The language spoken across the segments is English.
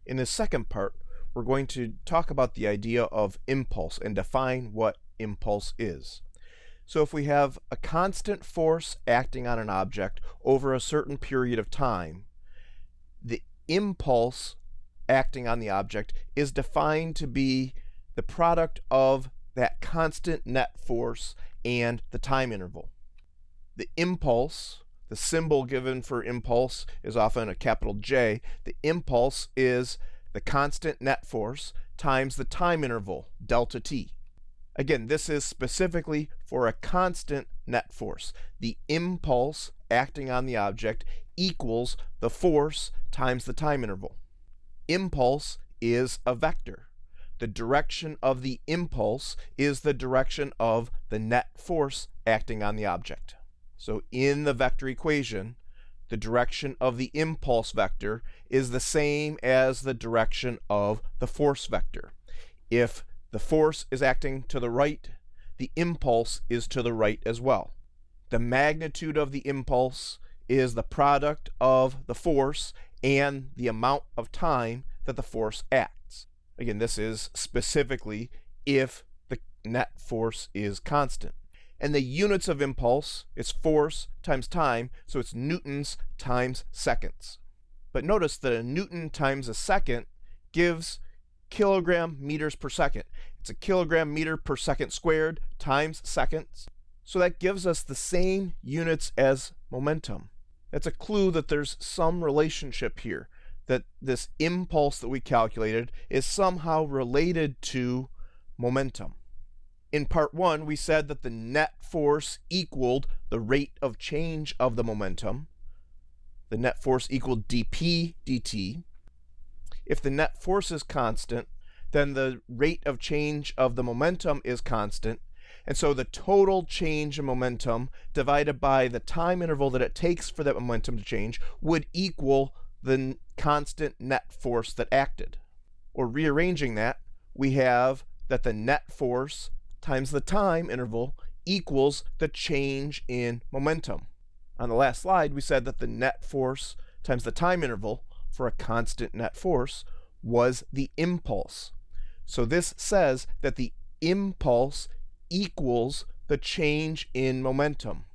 In the second part, we're going to talk about the idea of impulse and define what impulse is. So if we have a constant force acting on an object over a certain period of time, the impulse acting on the object is defined to be the product of that constant net force and the time interval. The impulse, the symbol given for impulse is often a capital J. The impulse is the constant net force times the time interval, delta t. Again, this is specifically for a constant net force. The impulse acting on the object equals the force times the time interval. Impulse is a vector. The direction of the impulse is the direction of the net force acting on the object. So in the vector equation, the direction of the impulse vector is the same as the direction of the force vector. If the force is acting to the right, the impulse is to the right as well. The magnitude of the impulse is the product of the force and the amount of time that the force acts. Again, this is specifically if the net force is constant. And the units of impulse is force times time, so it's newtons times seconds. But notice that a newton times a second gives kilogram meters per second. It's a kilogram meter per second squared times seconds. So that gives us the same units as momentum. That's a clue that there's some relationship here, that this impulse that we calculated is somehow related to momentum. In part 1, we said that the net force equaled the rate of change of the momentum. The net force equaled dp dt. If the net force is constant, then the rate of change of the momentum is constant, and so the total change in momentum divided by the time interval that it takes for that momentum to change would equal the constant net force that acted. Or rearranging that, we have that the net force times the time interval equals the change in momentum. On the last slide, we said that the net force times the time interval for a constant net force was the impulse. So this says that the impulse equals the change in momentum.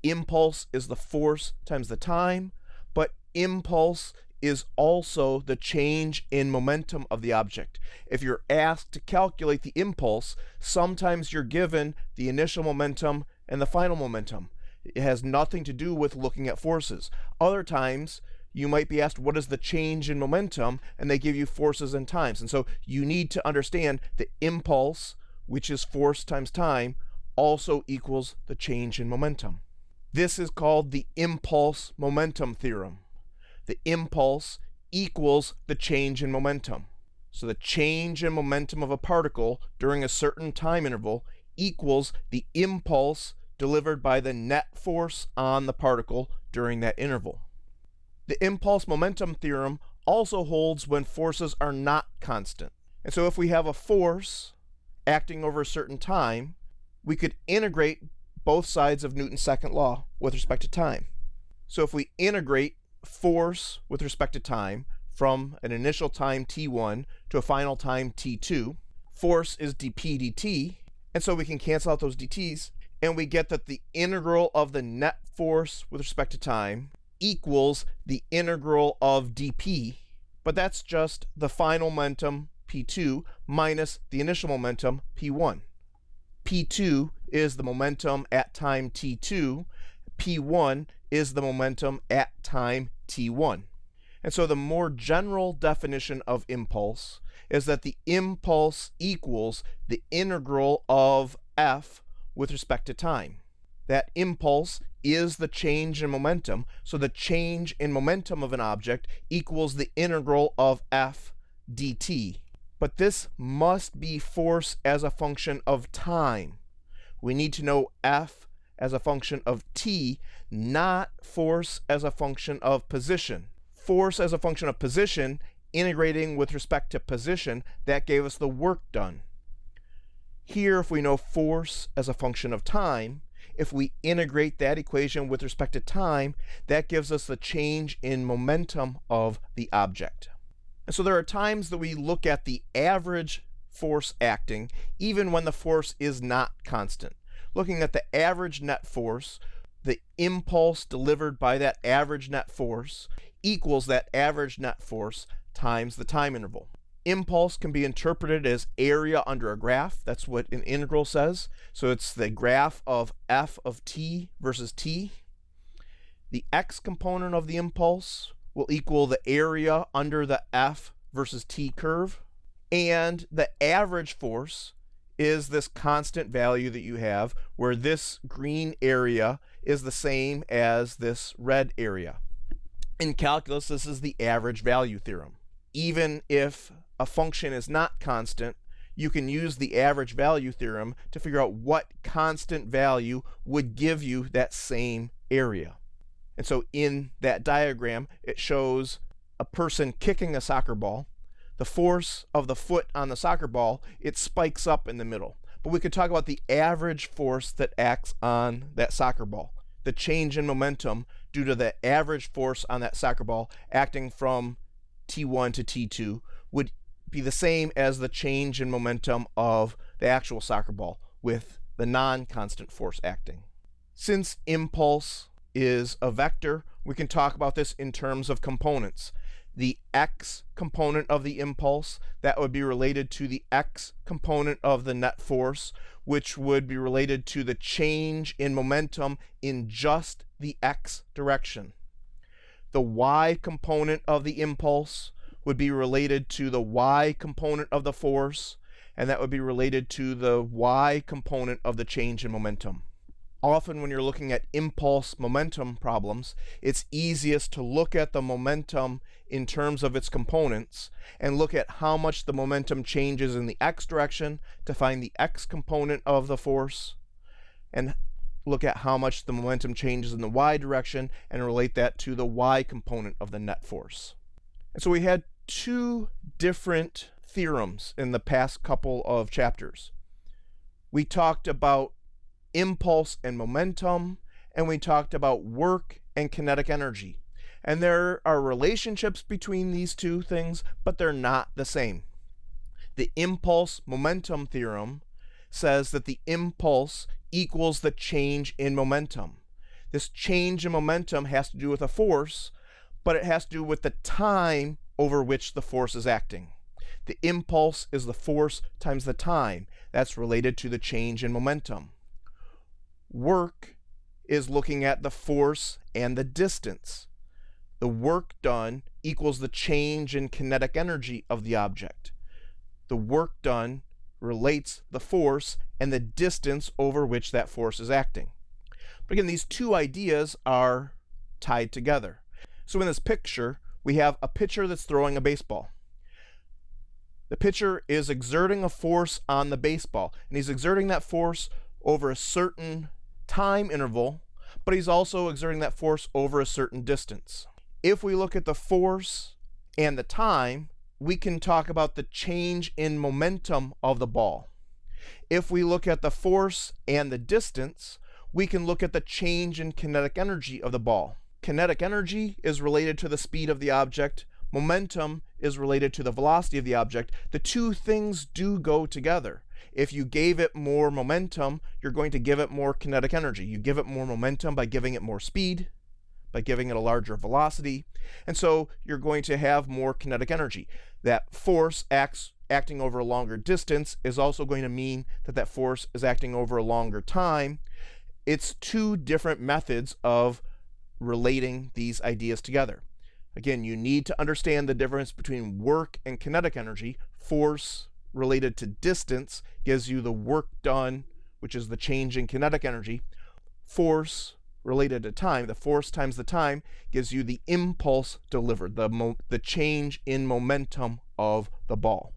Impulse is the force times the time, but impulse is also the change in momentum of the object. If you're asked to calculate the impulse, sometimes you're given the initial momentum and the final momentum. It has nothing to do with looking at forces. Other times, you might be asked what is the change in momentum, and they give you forces and times. And so you need to understand the impulse, which is force times time, also equals the change in momentum. This is called the impulse momentum theorem. The impulse equals the change in momentum. So the change in momentum of a particle during a certain time interval equals the impulse delivered by the net force on the particle during that interval. The impulse momentum theorem also holds when forces are not constant. And so if we have a force acting over a certain time, we could integrate both sides of Newton's second law with respect to time. So if we integrate force with respect to time from an initial time t1 to a final time t2, force is dp dt, and so we can cancel out those dt's, and we get that the integral of the net force with respect to time equals the integral of dp, but that's just the final momentum p2 minus the initial momentum p1. p2 is the momentum at time t2, p1 is the momentum at time t1. And so the more general definition of impulse is that the impulse equals the integral of f with respect to time. That impulse is the change in momentum, so the change in momentum of an object equals the integral of f dt. But this must be force as a function of time. We need to know f as a function of t, not force as a function of position. Force as a function of position, integrating with respect to position, that gave us the work done. Here, if we know force as a function of time, If we integrate that equation with respect to time, that gives us the change in momentum of the object. And so there are times that we look at the average force acting even when the force is not constant. Looking at the average net force, the impulse delivered by that average net force equals that average net force times the time interval. Impulse can be interpreted as area under a graph. That's what an integral says. So it's the graph of f of t versus t. The x component of the impulse will equal the area under the f versus t curve. And the average force is this constant value that you have, where this green area is the same as this red area. In calculus, this is the average value theorem. Even if a function is not constant, you can use the average value theorem to figure out what constant value would give you that same area. And so in that diagram, it shows a person kicking a soccer ball. The force of the foot on the soccer ball, it spikes up in the middle. But we could talk about the average force that acts on that soccer ball. The change in momentum due to the average force on that soccer ball acting from T1 to T2 would be the same as the change in momentum of the actual soccer ball with the non-constant force acting. Since impulse is a vector, we can talk about this in terms of components. The x component of the impulse, that would be related to the x component of the net force, which would be related to the change in momentum in just the x direction. The y component of the impulse would be related to the y component of the force, and that would be related to the y component of the change in momentum. Often when you're looking at impulse momentum problems, it's easiest to look at the momentum in terms of its components and look at how much the momentum changes in the x direction to find the x component of the force, and look at how much the momentum changes in the y direction and relate that to the y component of the net force. And so we had two different theorems in the past couple of chapters. We talked about impulse and momentum, and we talked about work and kinetic energy. And there are relationships between these two things, but they're not the same. The impulse momentum theorem says that the impulse equals the change in momentum. This change in momentum has to do with a force, but it has to do with the time over which the force is acting. The impulse is the force times the time. That's related to the change in momentum. Work is looking at the force and the distance. The work done equals the change in kinetic energy of the object. The work done relates the force and the distance over which that force is acting. But again, these two ideas are tied together. So in this picture, we have a pitcher that's throwing a baseball. The pitcher is exerting a force on the baseball, and he's exerting that force over a certain time interval, but he's also exerting that force over a certain distance. If we look at the force and the time, we can talk about the change in momentum of the ball. If we look at the force and the distance, we can look at the change in kinetic energy of the ball. Kinetic energy is related to the speed of the object. Momentum is related to the velocity of the object. The two things do go together. If you gave it more momentum, you're going to give it more kinetic energy. You give it more momentum by giving it more speed, by giving it a larger velocity, and so you're going to have more kinetic energy. That force acting over a longer distance is also going to mean that that force is acting over a longer time. It's two different methods of relating these ideas together. Again, you need to understand the difference between work and kinetic energy. Force related to distance gives you the work done, which is the change in kinetic energy. Force related to time, the force times the time, gives you the impulse delivered, the change in momentum of the ball.